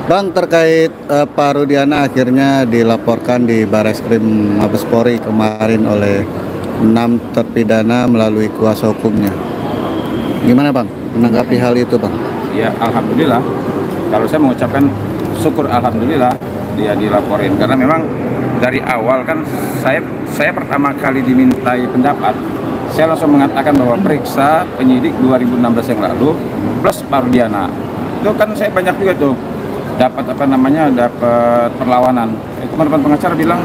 Bang, terkait Pak Rudiana akhirnya dilaporkan di Bareskrim Mabespori kemarin oleh 6 terpidana melalui kuasa hukumnya. Gimana Bang menanggapi hal itu Bang? Ya, alhamdulillah. Kalau saya mengucapkan syukur alhamdulillah dia dilaporin, karena memang dari awal kan saya pertama kali dimintai pendapat, saya langsung mengatakan bahwa periksa penyidik 2016 yang lalu plus Pak Rudiana. Itu kan saya banyak juga tuh dapat dapat perlawanan. Teman-teman pengacara bilang,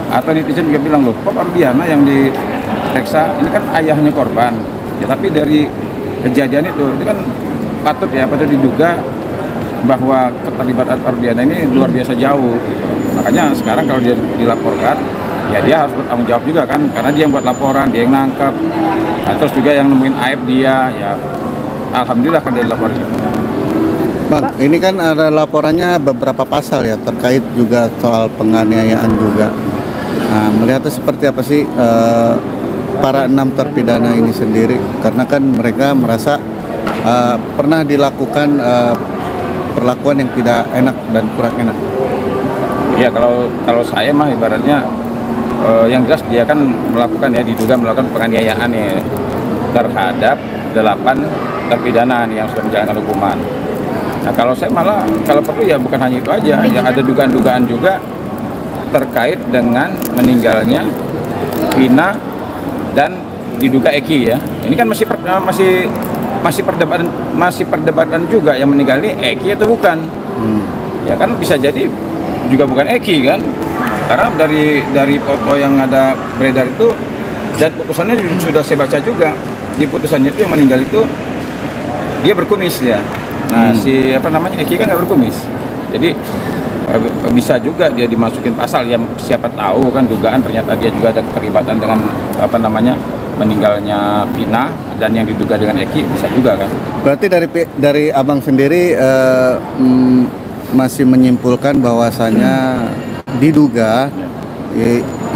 atau netizen juga bilang, loh kok Pak Rudiana yang diperiksa, ini kan ayahnya korban ya. Tapi dari kejadian itu kan patut diduga bahwa keterlibatan Pak Rudiana ini luar biasa jauh. Makanya sekarang kalau dia dilaporkan, ya dia harus bertanggung jawab juga kan, karena dia yang buat laporan, dia yang nangkep. Nah, terus juga yang nemuin aib dia, ya alhamdulillah kan dia dilaporin. Bang, ini kan ada laporannya beberapa pasal ya, terkait juga soal penganiayaan juga. Nah, melihatnya seperti apa sih para 6 terpidana ini sendiri? Karena kan mereka merasa pernah dilakukan perlakuan yang tidak enak dan kurang enak. Ya kalau saya mah ibaratnya yang jelas dia kan diduga melakukan penganiayaan ya terhadap 8 terpidana yang sudah menjalankan hukuman. Nah, kalau saya malah kalau perlu ya bukan hanya itu aja, ya ada dugaan-dugaan juga terkait dengan meninggalnya Vina dan diduga Eki ya. Ini kan masih perdebatan juga, yang meninggal ini Eki atau bukan. Ya kan bisa jadi juga bukan Eki kan, karena dari foto yang ada beredar itu dan putusannya sudah saya baca juga, di putusannya itu yang meninggal itu dia berkumis ya. Nah si Eki kan nggak berkumis, jadi bisa juga dia dimasukin pasal yang siapa tahu kan, dugaan ternyata dia juga ada keterlibatan dengan meninggalnya Vina dan yang diduga dengan Eki, bisa juga kan. Berarti dari abang sendiri masih menyimpulkan bahwasanya diduga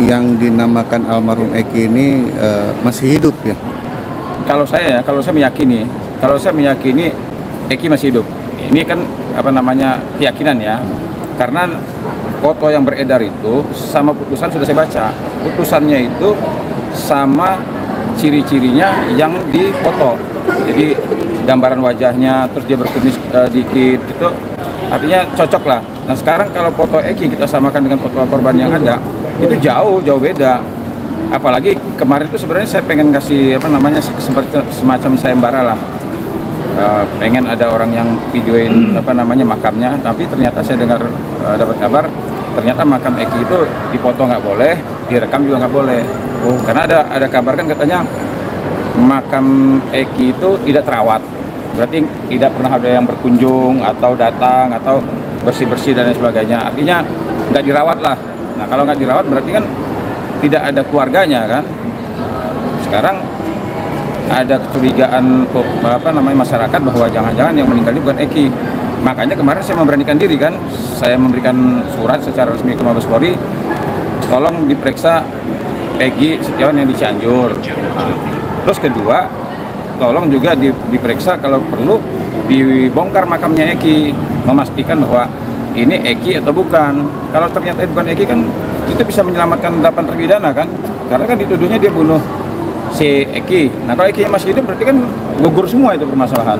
yang dinamakan almarhum Eki ini masih hidup ya? Kalau saya meyakini Eki masih hidup. Ini kan keyakinan ya, karena foto yang beredar itu sama putusan sudah saya baca. Putusannya itu sama ciri-cirinya yang dipoto. Jadi gambaran wajahnya, terus dia berkumis dikit, itu artinya cocok lah. Nah sekarang kalau foto Eki kita samakan dengan foto korban yang ada, itu jauh beda. Apalagi kemarin itu sebenarnya saya pengen kasih semacam sayembara lah. Pengen ada orang yang videoin makamnya, tapi ternyata saya dengar dapat kabar ternyata makam Eki itu dipoto nggak boleh, direkam juga nggak boleh. Karena ada kabar kan katanya makam Eki itu tidak terawat, berarti tidak pernah ada yang berkunjung atau datang atau bersih-bersih dan lain sebagainya, artinya nggak dirawat lah. Nah kalau nggak dirawat berarti kan tidak ada keluarganya kan. Sekarang ada kecurigaan masyarakat bahwa jangan-jangan yang meninggal ini bukan Eki. Makanya kemarin saya memberanikan diri kan, saya memberikan surat secara resmi ke Mabespori, tolong diperiksa Peggy Setiawan yang di Cianjur. Terus kedua, tolong juga diperiksa kalau perlu dibongkar makamnya Eki, memastikan bahwa ini Eki atau bukan. Kalau ternyata bukan Eki kan itu bisa menyelamatkan 8 terpidana kan, karena kan dituduhnya dia bunuh si Eki. Nah kalau Eki masih hidup berarti kan gugur semua itu permasalahan.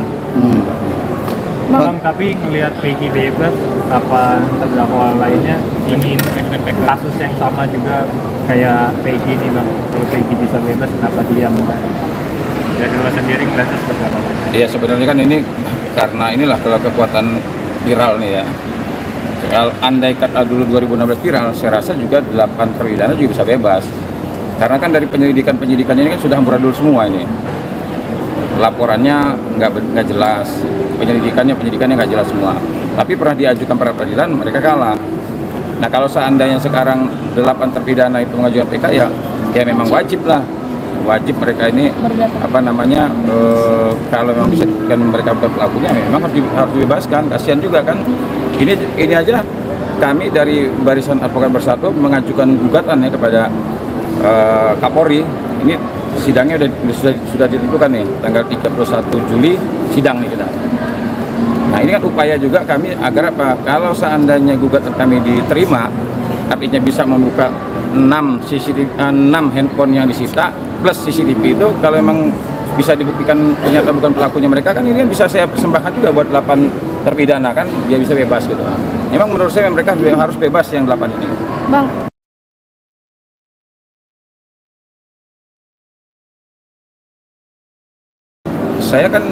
Bang, tapi ngelihat Peggy bebas, apa terdakwa lainnya ingin kasus yang sama juga kayak Peggy nih Bang? Kalau Peggy bisa bebas, kenapa dia enggak? Ya dulu sendiri ngeliatnya seperti apa? Iya sebenarnya kan ini karena inilah kalau kekuatan viral nih ya. Kalau andai kata dulu 2016 viral, saya rasa juga 8 terpidana juga bisa bebas. Karena kan dari penyelidikan ini kan sudah amburadul semua ini. Laporannya nggak jelas, penyelidikannya nggak jelas semua. Tapi pernah diajukan pra peradilan, mereka kalah. Nah kalau seandainya sekarang 8 terpidana itu mengajukan PK ya memang wajib mereka ini kalau memang bisa kan mereka bukan pelakunya, memang harus dibebaskan. Kasihan juga kan. Ini aja kami dari Barisan Advokat Bersatu mengajukan gugatan ya kepada Kapolri. Ini sidangnya sudah ditentukan nih, tanggal 31 Juli sidang nih kita. Nah Nah ini kan upaya juga kami agar apa? Kalau seandainya gugatan kami diterima, artinya bisa membuka 6 handphone yang disita plus CCTV itu, kalau memang bisa dibuktikan ternyata bukan pelakunya mereka, kan ini kan bisa saya persembahkan juga buat 8 terpidana, kan dia bisa bebas gitu. Memang menurut saya mereka harus bebas yang 8 ini. Bang, Saya kan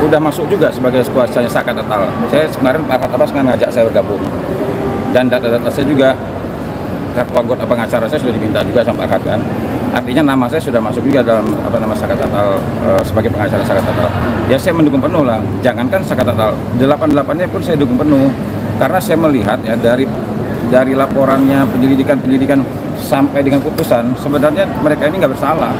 udah masuk juga sebagai kuasanya Saka Tatal. Saya kemarin Pak Abbas kan ngajak saya bergabung, dan data-data saya juga kartu anggota pengacara saya sudah diminta juga sama Pak kan. Artinya nama saya sudah masuk juga dalam Saka Tatal sebagai pengacara Saka Tatal. Ya saya mendukung penuh lah. Jangankan Saka Tatal, 8-8-nya pun saya dukung penuh, karena saya melihat ya dari laporannya penyelidikan sampai dengan putusan, sebenarnya mereka ini nggak bersalah.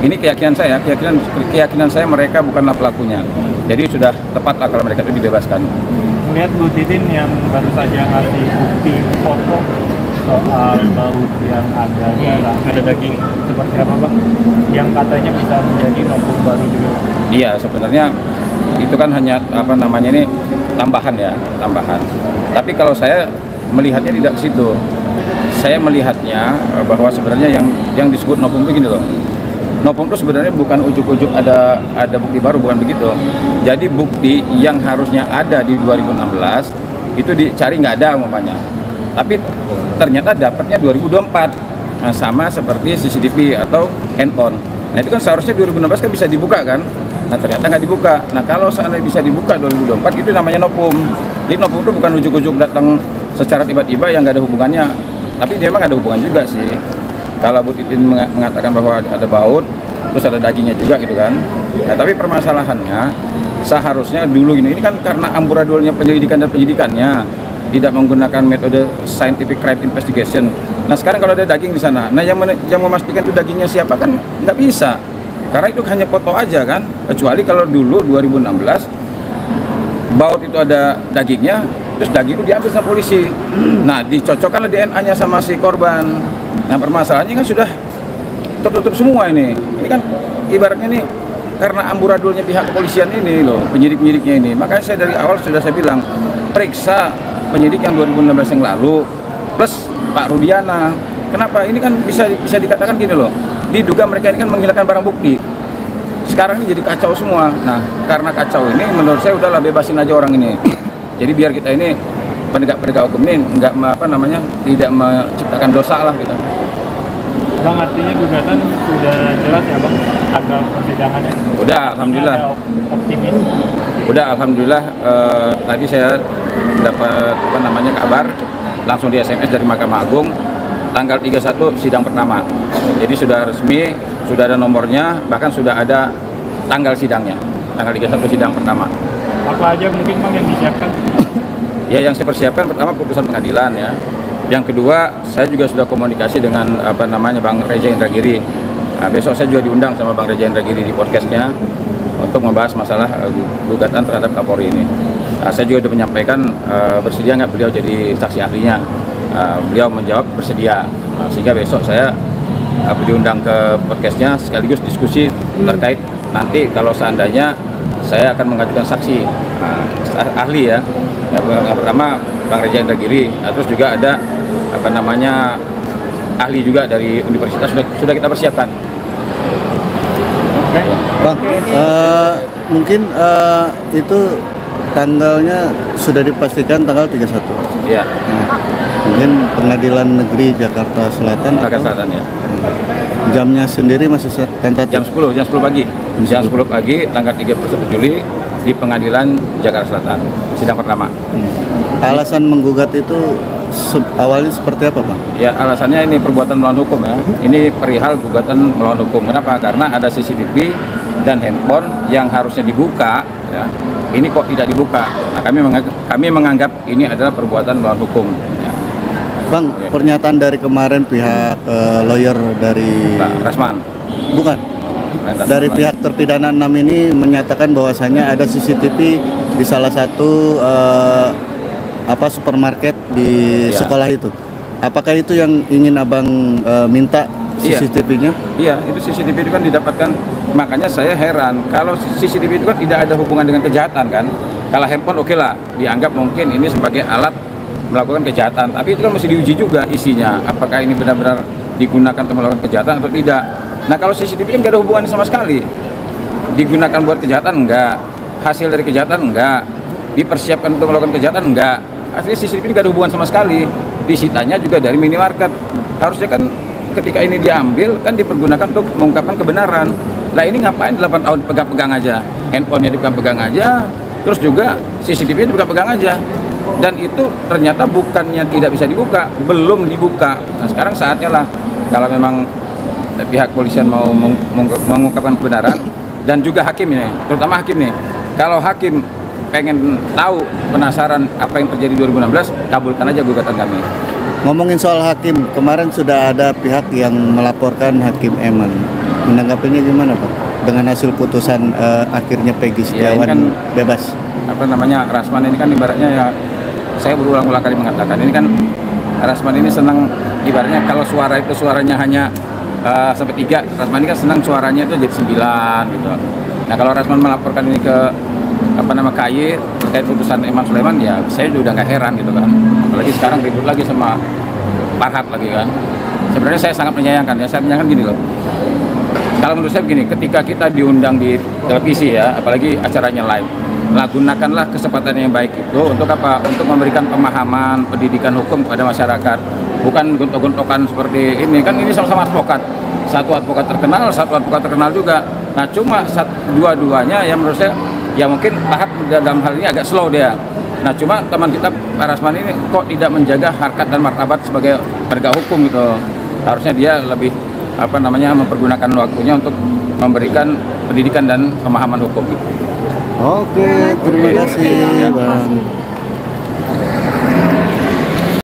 Ini keyakinan saya mereka bukanlah pelakunya. Jadi sudah tepat lah kalau mereka itu dibebaskan. Melihat Bu Titin yang baru saja ngasih bukti foto soal baut yang ada daging, seperti apa Bang? Yang katanya bisa menjadi novum baru juga. Iya, sebenarnya itu kan hanya ini tambahan ya, tambahan. Tapi kalau saya melihatnya tidak ke situ. Saya melihatnya bahwa sebenarnya yang disebut novum itu gini loh. Novum itu sebenarnya bukan ujuk-ujuk ada bukti baru, bukan begitu. Jadi bukti yang harusnya ada di 2016 itu dicari nggak ada umpamanya. Tapi ternyata dapatnya 2024. Nah, sama seperti CCTV atau handphone. Nah itu kan seharusnya 2016 kan bisa dibuka kan. Nah ternyata nggak dibuka. Nah kalau seandainya bisa dibuka 2024 itu namanya novum. Jadi novum itu bukan ujuk-ujuk datang secara tiba-tiba yang nggak ada hubungannya. Tapi dia memang ada hubungan juga sih. Kalau Bu Titin mengatakan bahwa ada baut, terus ada dagingnya juga gitu kan. Nah, tapi permasalahannya seharusnya dulu ini kan karena amburadulnya penyelidikan dan penyidikannya tidak menggunakan metode scientific crime investigation. Nah sekarang kalau ada daging di sana, nah yang memastikan itu dagingnya siapa kan nggak bisa. Karena itu hanya foto aja kan. Kecuali kalau dulu 2016 baut itu ada dagingnya, terus daging itu diambil sama polisi. Nah, dicocokkanlah DNA-nya sama si korban. Nah, permasalahannya kan sudah tertutup semua ini. Ini kan ibaratnya nih karena amburadulnya pihak kepolisian ini loh, penyidik-penyidiknya ini. Makanya saya dari awal sudah saya bilang, periksa penyidik yang 2016 yang lalu plus Pak Rudiana. Kenapa? Ini kan bisa dikatakan gini loh. Diduga mereka ini kan menghilangkan barang bukti. Sekarang ini jadi kacau semua. Nah, karena kacau ini menurut saya udahlah bebasin aja orang ini. Jadi biar kita ini penegak hukum ini nggak tidak menciptakan dosa lah gitu. Bang, artinya gugatan sudah jelas ya Bang, agak persidangannya? Udah, alhamdulillah. Optimis? Udah, alhamdulillah. Tadi saya dapat kabar langsung di SMS dari Mahkamah Agung, tanggal 31 sidang pertama. Jadi sudah resmi, sudah ada nomornya, bahkan sudah ada tanggal sidangnya, tanggal 31 sidang pertama. Apa aja mungkin Bang yang disiapkan? Ya, yang saya persiapkan pertama putusan pengadilan ya. Yang kedua, saya juga sudah komunikasi dengan Bang Reza Indragiri. Nah, besok saya juga diundang sama Bang Reza Indragiri di podcastnya untuk membahas masalah gugatan terhadap Kapolri ini. Nah, saya juga sudah menyampaikan bersedia nggak beliau jadi saksi ahlinya. Beliau menjawab bersedia. Nah, sehingga besok saya diundang ke podcastnya sekaligus diskusi terkait nanti kalau seandainya saya akan mengajukan saksi ahli ya. Yang pertama Bang Reza Indragiri, terus juga ada ahli juga dari universitas sudah kita persiapkan. Bang, mungkin itu tanggalnya sudah dipastikan tanggal 31. Iya. Mungkin Pengadilan Negeri Jakarta Selatan. Jakarta Selatan ya. Jamnya sendiri masih tentatif. Jam 10 pagi. Jam 10 pagi tanggal 31 Juli di Pengadilan Jakarta Selatan, sidang pertama. Alasan menggugat itu awalnya seperti apa, Bang? Ya, alasannya ini perbuatan melawan hukum ya. Ini perihal gugatan melawan hukum. Kenapa? Karena ada CCTV dan handphone yang harusnya dibuka ya. Ini kok tidak dibuka. Nah, kami menganggap ini adalah perbuatan melawan hukum ya. Bang, pernyataan dari kemarin pihak lawyer dari Pak Rasman. Bukan. Dari pihak terpidana 6 ini menyatakan bahwasannya ada CCTV di salah satu supermarket di sekolah itu. Apakah itu yang ingin Abang minta CCTV-nya? Iya, itu CCTV itu kan didapatkan. Makanya saya heran kalau CCTV itu kan tidak ada hubungan dengan kejahatan kan. Kalau handphone oke lah, dianggap mungkin ini sebagai alat melakukan kejahatan, tapi itu kan mesti diuji juga isinya, apakah ini benar-benar digunakan untuk melakukan kejahatan atau tidak. Nah kalau CCTV kan nggak ada hubungan sama sekali, digunakan buat kejahatan enggak, hasil dari kejahatan enggak, dipersiapkan untuk melakukan kejahatan enggak, artinya CCTV nggak ada hubungan sama sekali. Disitanya juga dari minimarket, harusnya kan ketika ini diambil kan dipergunakan untuk mengungkapkan kebenaran. Nah ini ngapain 8 tahun pegang-pegang aja, handphonenya dipegang-pegang aja, terus juga CCTV dipegang-pegang aja. Dan itu ternyata bukannya tidak bisa dibuka, belum dibuka. Nah sekarang saatnya lah, kalau memang pihak polisian mau mengungkapkan kebenaran, dan juga hakim ini, terutama hakim nih, kalau hakim pengen tahu, penasaran apa yang terjadi 2016, kabulkan aja gugatan kami. Ngomongin soal hakim, kemarin sudah ada pihak yang melaporkan Hakim Eman. Menanggapinya gimana Pak? Dengan hasil putusan akhirnya Peggy Setiawan kan, bebas. Apa namanya, Rasman ini kan ibaratnya ya, saya berulang-ulang kali mengatakan, ini kan Rasman ini senang ibaratnya kalau suara itu suaranya hanya sampai 3, Rasman ini kan senang suaranya itu jadi 9 gitu. Nah kalau Rasman melaporkan ini ke KY terkait putusan Eman Sulaiman, ya saya udah nggak heran gitu kan. Apalagi sekarang ribut lagi sama Farhad lagi kan. Sebenarnya saya sangat menyayangkan ya, saya menyayangkan gini loh. Kalau menurut saya begini, ketika kita diundang di televisi ya, apalagi acaranya live, nah gunakanlah kesempatan yang baik itu untuk apa? Untuk memberikan pemahaman, pendidikan hukum kepada masyarakat. Bukan gontok-gontokan seperti ini, kan ini sama-sama advokat. Satu advokat terkenal, satu advokat terkenal juga. Nah cuma dua-duanya yang menurut saya, ya mungkin Farhad dalam hal ini agak slow dia. Nah cuma teman kita Pak Rasman ini kok tidak menjaga harkat dan martabat sebagai penegak hukum gitu. Harusnya dia lebih mempergunakan waktunya untuk memberikan pendidikan dan pemahaman hukum. Oke, terima kasih Bang.